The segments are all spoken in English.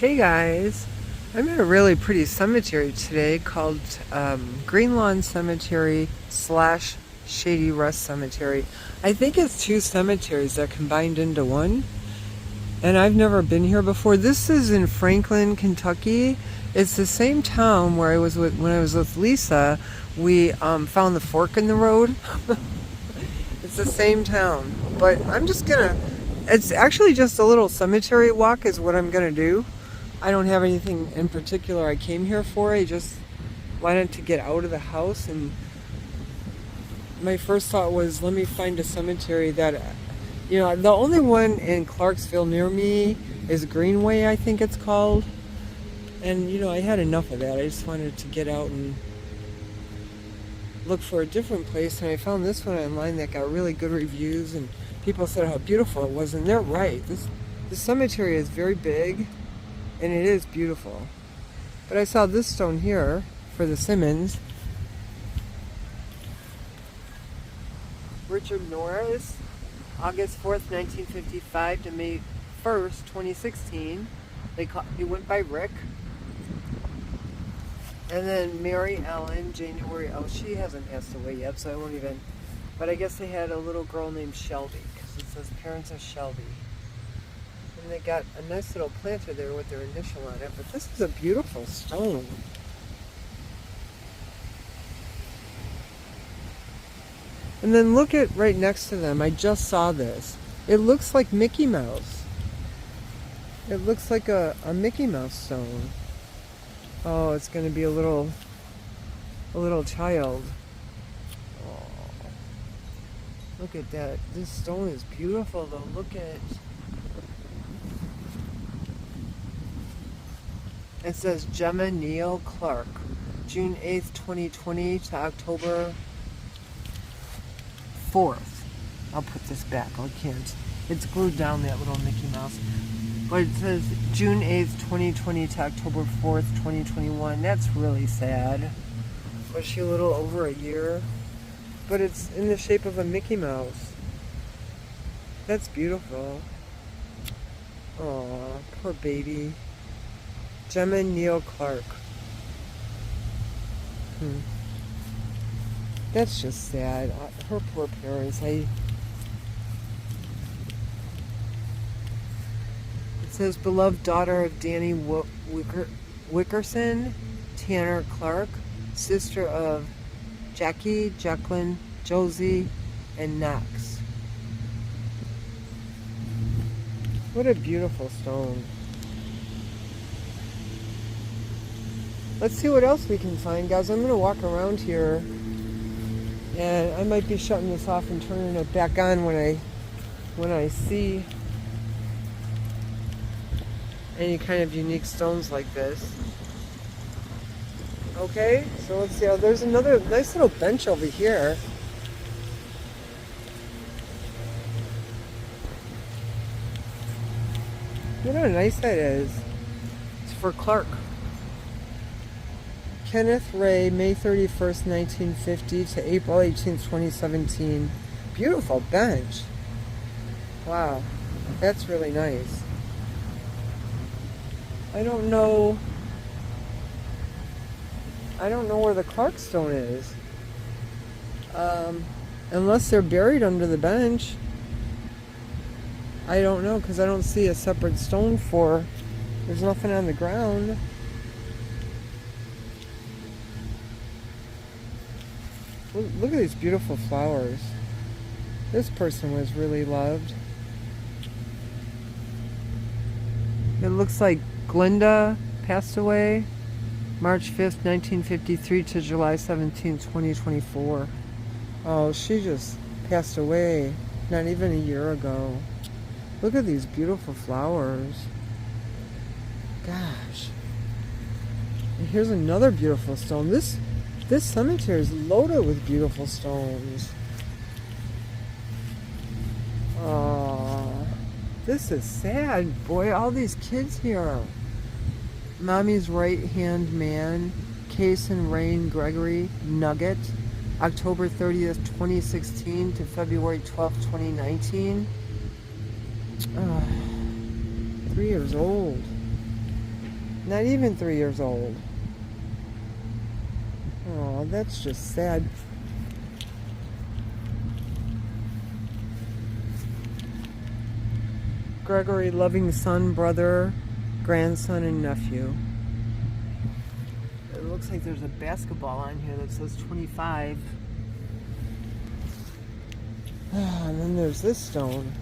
Hey guys, I'm at a really pretty cemetery today called Greenlawn Cemetery slash Shady Rest Cemetery. I think it's two cemeteries that combined into one, and I've never been here before. This is in Franklin, Kentucky. It's the same town where I was when I was with Lisa. We found the fork in the road. It's the same town, but it's actually just a little cemetery walk is what I'm gonna do. I don't have anything in particular I came here for. I just wanted to get out of the house, and my first thought was, let me find a cemetery that, the only one in Clarksville near me is Greenway, I think it's called. And, I had enough of that. I just wanted to get out and look for a different place, and I found this one online that got really good reviews, and people said how beautiful it was, and they're right. This cemetery is very big, and it is beautiful. But I saw this stone here for the Simmons. Richard Norris, August 4th, 1955 to May 1st, 2016. He went by Rick. And then Mary Ellen, January, she hasn't passed away yet, so I won't even, but I guess they had a little girl named Shelby, because it says parents of Shelby. And they got a nice little planter there with their initial on it, but this is a beautiful stone. And then look at right next to them, I just saw this. It looks like Mickey Mouse. It looks like a Mickey Mouse stone. Oh, it's going to be a little child. Oh, look at that. This stone is beautiful though. Look at it. It says Gemma Neal Clark, June 8th, 2020 to October 4th. I'll put this back. I can't. It's glued down, that little Mickey Mouse. But it says June 8th, 2020 to October 4th, 2021. That's really sad. Was she a little over a year? But it's in the shape of a Mickey Mouse. That's beautiful. Aw, poor baby. Gemma Neal Clark. That's just sad. Her poor parents. It says beloved daughter of Danny Wickerson, Tanner Clark, sister of Jackie, Jacqueline, Josie, and Knox. What a beautiful stone. Let's see what else we can find, guys. I'm going to walk around here, and I might be shutting this off and turning it back on when I see any kind of unique stones like this. Okay, so let's see. Oh, there's another nice little bench over here. Look how nice that is. It's for Clark. Kenneth Ray, May 31st, 1950 to April 18th, 2017. Beautiful bench. Wow, that's really nice. I don't know where the Clark stone is. Unless they're buried under the bench. I don't know, because I don't see a separate stone there's nothing on the ground. Look at these beautiful flowers. This person was really loved. It looks like Glenda passed away March 5th, 1953 to July 17th, 2024. Oh, she just passed away not even a year ago. Look at these beautiful flowers. Gosh. And here's another beautiful stone. This cemetery is loaded with beautiful stones. Oh, this is sad. Boy, all these kids here. Mommy's right-hand man, Case and Rain Gregory Nugget, October 30th, 2016 to February 12th, 2019. 3 years old. Not even 3 years old. Oh, that's just sad. Gregory, loving son, brother, grandson, and nephew. It looks like there's a basketball on here that says 25. And then there's this stone.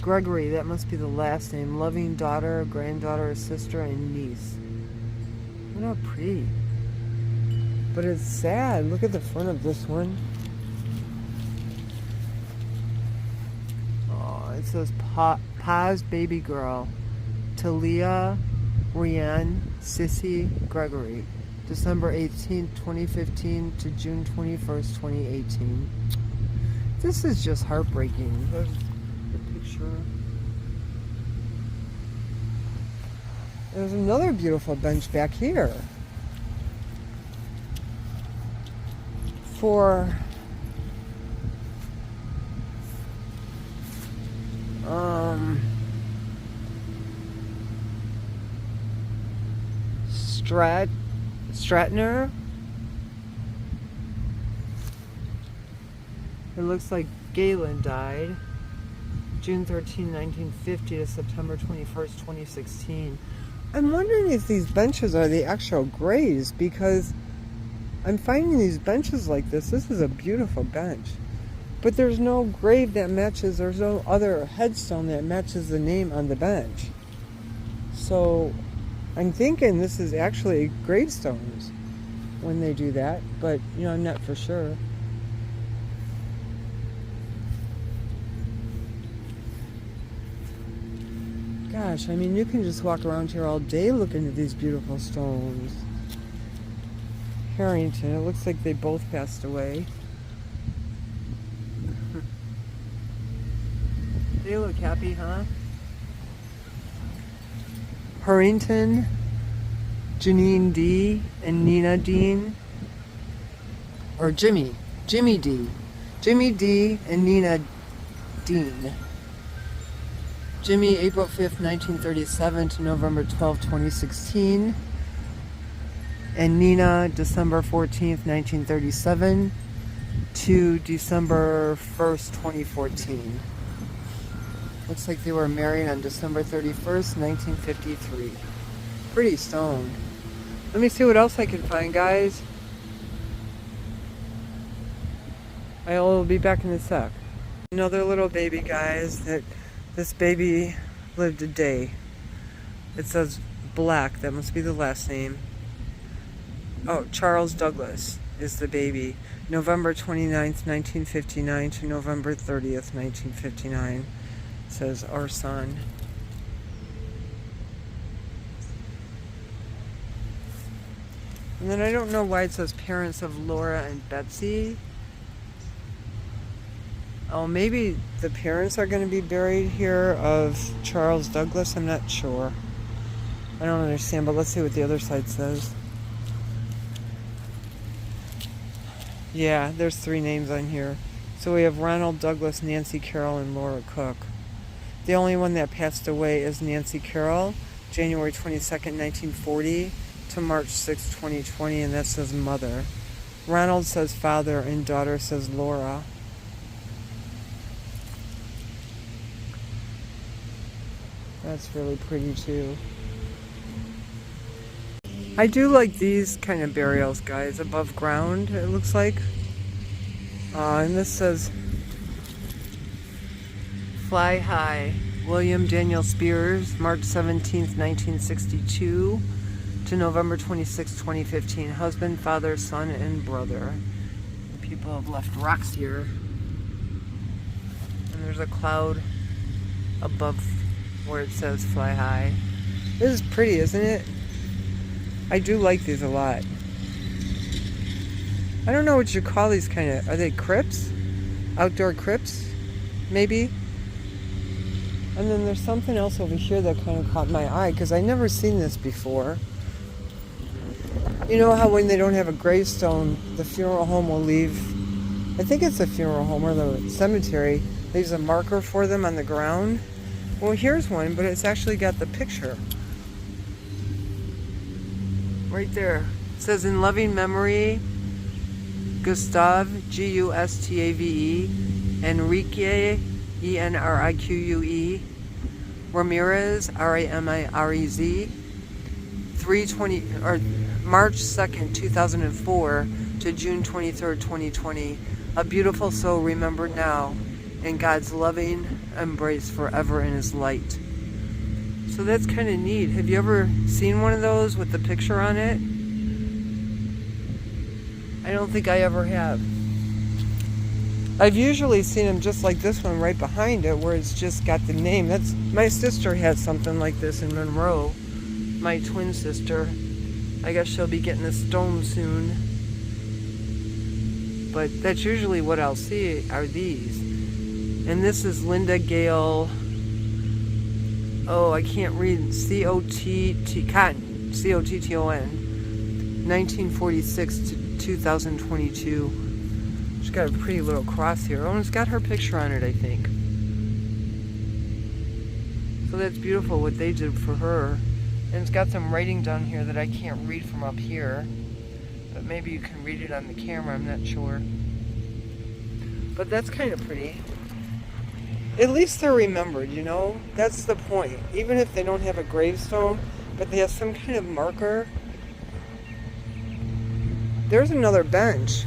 Gregory, that must be the last name. Loving daughter, granddaughter, sister, and niece. Look how pretty. But it's sad. Look at the front of this one. Oh, it says Pa's baby girl. Talia, Rianne, Sissy, Gregory. December 18th, 2015 to June 21st, 2018. This is just heartbreaking. There's the picture. There's another beautiful bench back here. For Stratner. It looks like Galen died June 13, 1950 to September 21st, 2016. I'm wondering if these benches are the actual graves, because I'm finding these benches like this. This is a beautiful bench. But there's no grave that matches, there's no other headstone that matches the name on the bench. So I'm thinking this is actually gravestones when they do that, but you know, I'm not for sure. Gosh, I mean, you can just walk around here all day looking at these beautiful stones. Harrington, it looks like they both passed away. They look happy, huh? Harrington, Janine D, and Nina Dean. Or Jimmy D. Jimmy D and Nina Dean. Jimmy, April 5th, 1937 to November 12th, 2016. And Nina, December 14th, 1937 to December 1st, 2014. Looks like they were married on December 31st, 1953. Pretty stone. Let me see what else I can find, guys. I'll be back in a sec. Another little baby, guys. This baby lived a day. It says Black. That must be the last name. Oh, Charles Douglas is the baby. November 29th, 1959 to November 30th, 1959. It says our son. And then I don't know why it says parents of Laura and Betsy. Oh, maybe the parents are going to be buried here of Charles Douglas. I'm not sure. I don't understand, but let's see what the other side says. Yeah, there's 3 names on here. So we have Ronald Douglas, Nancy Carroll, and Laura Cook. The only one that passed away is Nancy Carroll, January 22nd, 1940 to March 6th, 2020, and that says mother. Ronald says father, and daughter says Laura. That's really pretty too. I do like these kind of burials, guys, above ground, it looks like. And this says Fly High, William Daniel Spears, March 17th, 1962 to November 26th, 2015. Husband, father, son, and brother. The people have left rocks here. And there's a cloud above where it says Fly High. This is pretty, isn't it? I do like these a lot. I don't know what you call these kind of... Are they crypts? Outdoor crypts? Maybe? And then there's something else over here that kind of caught my eye, because I've never seen this before. You know how when they don't have a gravestone, the funeral home will leave... I think it's a funeral home or the cemetery. Leaves a marker for them on the ground. Well, here's one, but it's actually got the picture. Right there. It says, in loving memory, Gustave, Gustave, Enrique, Enrique, Ramirez, Ramirez, 320 or March 2nd, 2004 to June 23rd, 2020. A beautiful soul remembered now in God's loving embrace forever in his light. So that's kind of neat. Have you ever seen one of those with the picture on it? I don't think I ever have. I've usually seen them just like this one right behind it, where it's just got the name. That's my sister has something like this in Monroe. My twin sister. I guess she'll be getting a stone soon. But that's usually what I'll see are these. And this is Linda Gale. Oh, I can't read. Cotton. Cotton. 1946 to 2022. She's got a pretty little cross here. Oh, and it's got her picture on it, I think. So that's beautiful what they did for her. And it's got some writing down here that I can't read from up here. But maybe you can read it on the camera, I'm not sure. But that's kind of pretty. At least they're remembered, you know? That's the point. Even if they don't have a gravestone, but they have some kind of marker. There's another bench.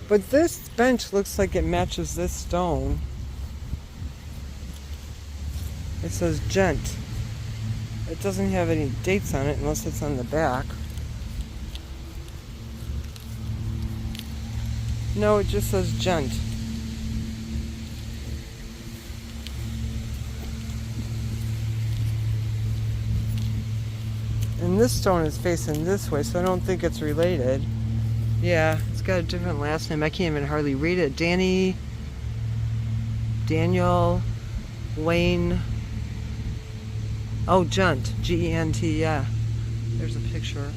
But this bench looks like it matches this stone. It says Gent. It doesn't have any dates on it unless it's on the back. No, it just says Gent. And this stone is facing this way, so I don't think it's related. Yeah, it's got a different last name. I can't even hardly read it. Daniel, Wayne. Oh, Gent. G-E-N-T, yeah. There's a picture.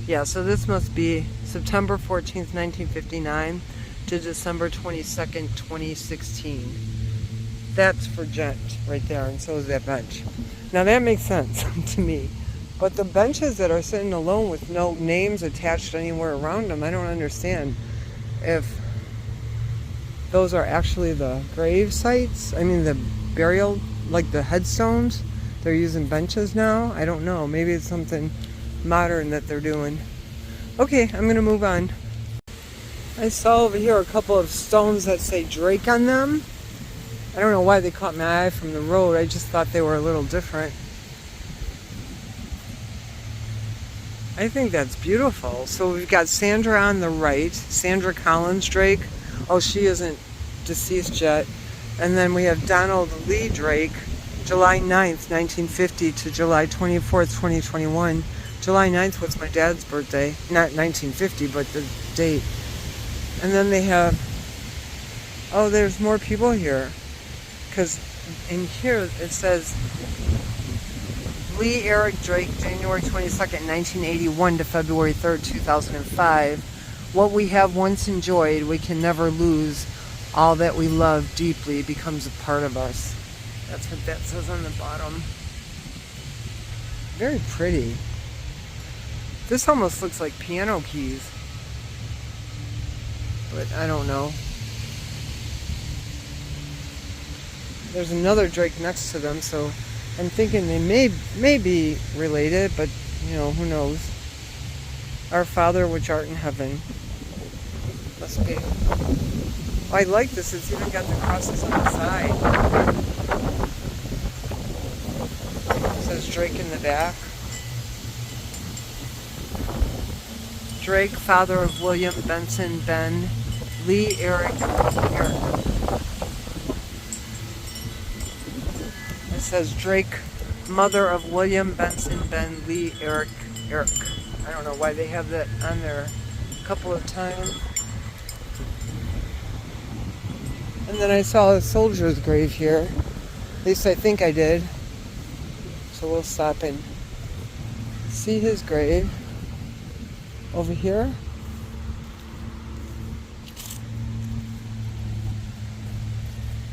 Yeah, so this must be September 14th, 1959 to December 22nd, 2016. That's for Gent right there, and so is that bench. Now that makes sense to me. But the benches that are sitting alone with no names attached anywhere around them, I don't understand if those are actually the grave sites. I mean, the burial, like the headstones. They're using benches now. I don't know. Maybe it's something modern that they're doing. Okay, I'm going to move on. I saw over here a couple of stones that say Drake on them. I don't know why they caught my eye from the road. I just thought they were a little different. I think that's beautiful. So we've got Sandra on the right, Sandra Collins Drake. Oh, she isn't deceased yet. And then we have Donald Lee Drake, July 9th, 1950 to July 24th, 2021. July 9th was my dad's birthday. Not 1950, but the date. And then they have, oh, there's more people here. Because in here it says, Lee Eric Drake, January 22nd, 1981 to February 3rd, 2005. What we have once enjoyed, we can never lose. All that we love deeply becomes a part of us. That's what that says on the bottom. Very pretty. This almost looks like piano keys. But I don't know. There's another Drake next to them, so I'm thinking they may be related, but, you know, who knows. Our Father which art in heaven. Must be. Oh, I like this. It's even got the crosses on the side. It says Drake in the back. Drake, father of William Benson Ben, Lee Eric. It says Drake, mother of William Benson Ben, Lee Eric. I don't know why they have that on there a couple of times. And then I saw a soldier's grave here. At least I think I did. So we'll stop and see see his grave over here.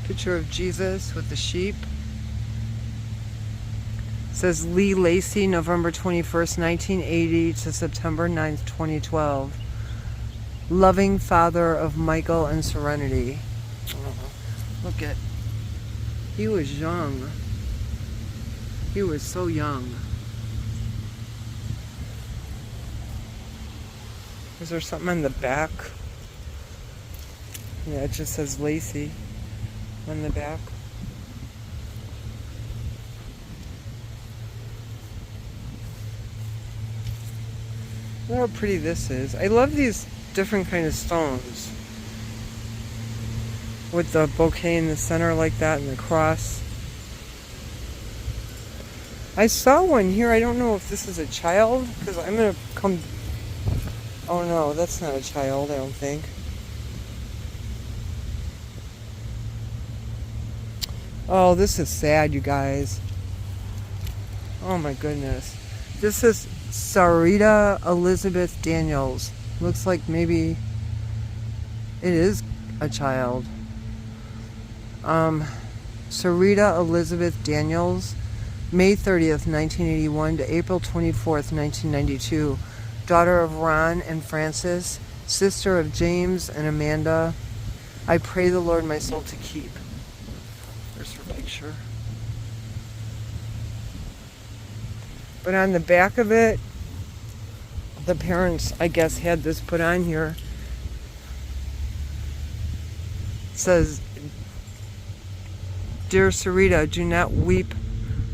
Picture of Jesus with the sheep. It says Lee Lacey, November 21st, 1980 to September 9th, 2012. Loving father of Michael and Serenity. Oh, look at, he was young. He was so young. Is there something on the back? Yeah, it just says Lacey on the back. Look how pretty this is. I love these different kind of stones. With the bouquet in the center like that and the cross. I saw one here. I don't know if this is a child, because I'm going to come... Oh no, that's not a child, I don't think. Oh, this is sad, you guys. Oh my goodness. This is Sarita Elizabeth Daniels. Looks like maybe it is a child. Sarita Elizabeth Daniels, May 30th, 1981 to April 24th, 1992. Daughter of Ron and Francis, sister of James and Amanda. I pray the Lord my soul to keep. There's her picture. But on the back of it, the parents, I guess, had this put on here. It says, Dear Sarita, do not weep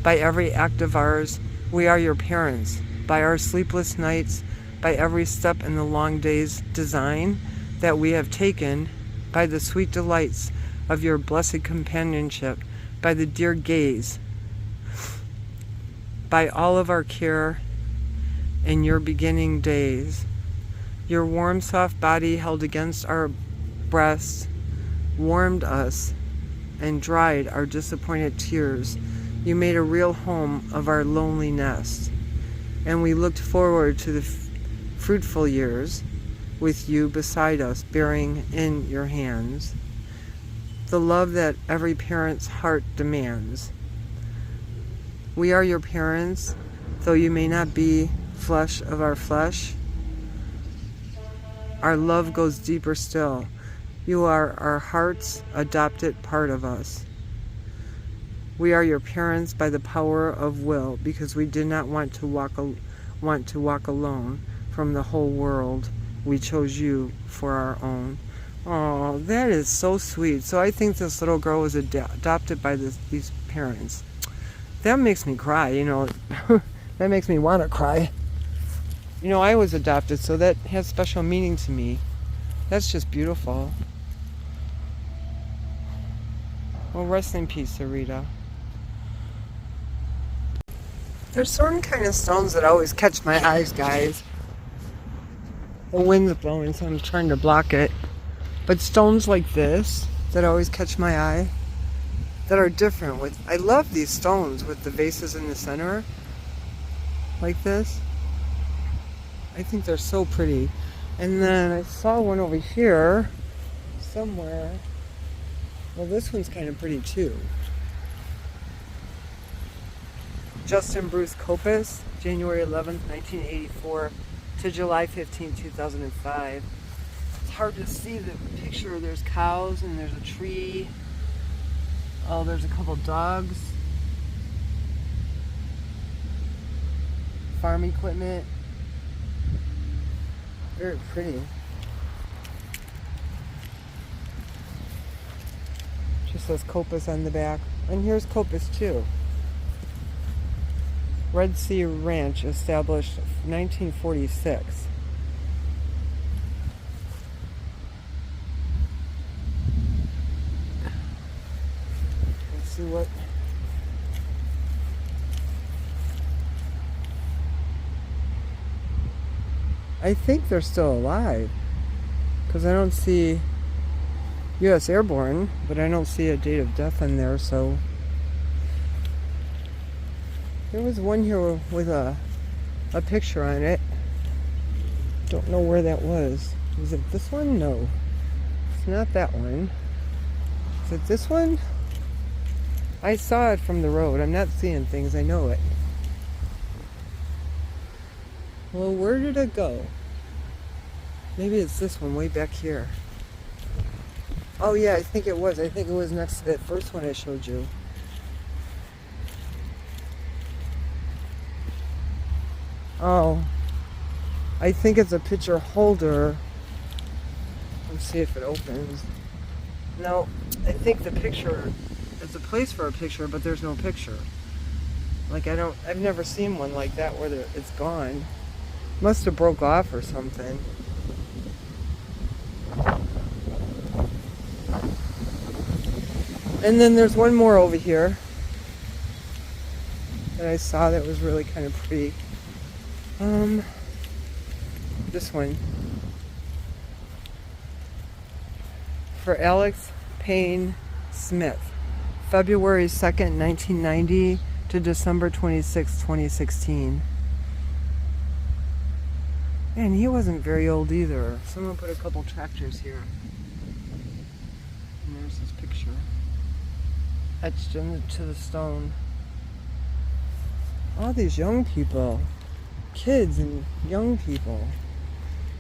by every act of ours. We are your parents. By our sleepless nights, by every step in the long day's design that we have taken, by the sweet delights of your blessed companionship, by the dear gaze, by all of our care in your beginning days. Your warm, soft body held against our breasts warmed us and dried our disappointed tears. You made a real home of our lonely nest, and we looked forward to the fruitful years with you beside us, bearing in your hands the love that every parent's heart demands. We are your parents, though you may not be flesh of our flesh. Our love goes deeper still. You are our heart's adopted part of us. We are your parents by the power of will, because we did not want to walk alone from the whole world. We chose you for our own. Oh, that is so sweet. So I think this little girl was adopted by these parents. That makes me cry, you know. That makes me want to cry. You know, I was adopted, so that has special meaning to me. That's just beautiful. Well, rest in peace, Sarita. There's certain kind of stones that always catch my eyes, guys. The wind's blowing, so I'm trying to block it. But stones like this that always catch my eye, that are different. I love these stones with the vases in the center, like this. I think they're so pretty. And then I saw one over here somewhere. Well, this one's kind of pretty too. Justin Bruce Copus, January 11th, 1984 to July 15th, 2005. It's hard to see the picture. There's cows and there's a tree. Oh, there's a couple dogs. Farm equipment. Very pretty. Just says Copus on the back. And here's Copus too. Red Sea Ranch, established 1946. Let's see what... I think they're still alive, because I don't see U.S. Airborne, but I don't see a date of death in there, so... There was one here with a a picture on it. Don't know where that was. Is it this one? No. It's not that one. Is it this one? I saw it from the road. I'm not seeing things. I know it. Well, where did it go? Maybe it's this one way back here. Oh yeah, I think it was. I think it was next to that first one I showed you. Oh, I think it's a picture holder. Let's see if it opens. No, I think the picture, it's a place for a picture, but there's no picture. Like I've never seen one like that where it's gone. Must have broke off or something. And then there's one more over here that I saw that was really kind of pretty. This one. For Alex Payne Smith, February 2nd, 1990 to December 26, 2016. And he wasn't very old either. Someone put a couple tractors here. And there's his picture etched into the stone. All these young people, kids and young people.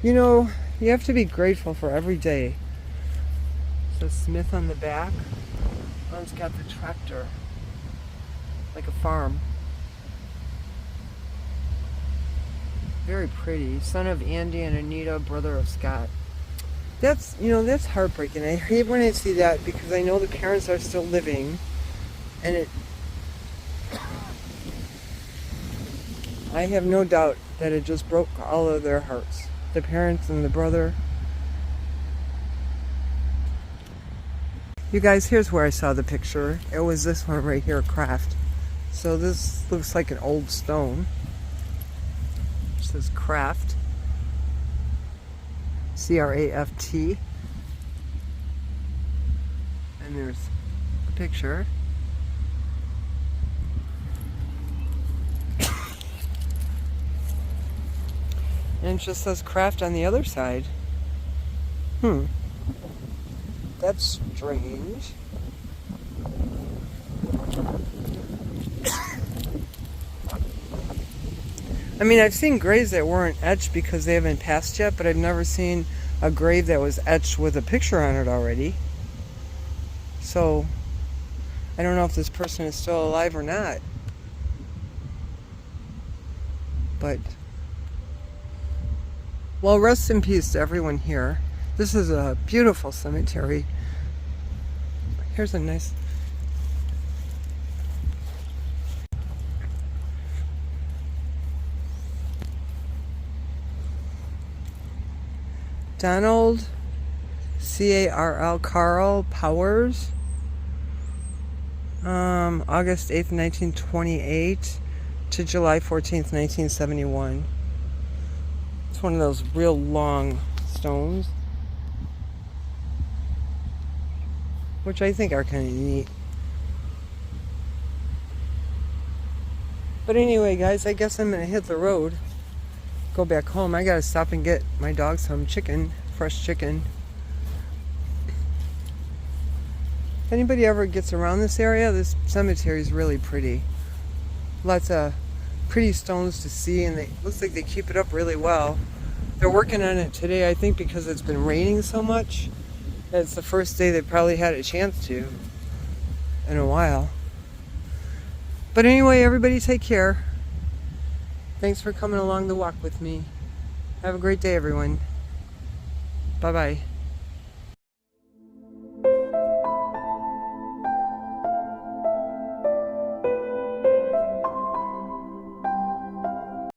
You know, you have to be grateful for every day. It says Smith on the back. One's got the tractor, like a farm. Very pretty. Son of Andy and Anita, brother of Scott. That's, you know, that's heartbreaking. I hate when I see that because I know the parents are still living, and I have no doubt that it just broke all of their hearts. The parents and the brother. You guys, here's where I saw the picture. It was this one right here, Craft. So this looks like an old stone. It says Craft. C-R-A-F-T. And there's a picture. And it just says Craft on the other side. That's strange. I mean, I've seen graves that weren't etched because they haven't passed yet, but I've never seen a grave that was etched with a picture on it already. So, I don't know if this person is still alive or not. But, well, rest in peace to everyone here. This is a beautiful cemetery. Here's a nice... Donald, C-A-R-L, Carl Powers, August 8th, 1928 to July 14th, 1971. It's one of those real long stones, which I think are kind of neat. But anyway, guys, I guess I'm going to hit the road. Go back home. I gotta stop and get my dog some chicken, fresh chicken. If anybody ever gets around this area, this cemetery is really pretty. Lots of pretty stones to see, and it looks like they keep it up really well. They're working on it today, I think, because it's been raining so much. It's the first day they probably had a chance to in a while. But anyway, everybody take care. Thanks for coming along the walk with me. Have a great day, everyone. Bye-bye.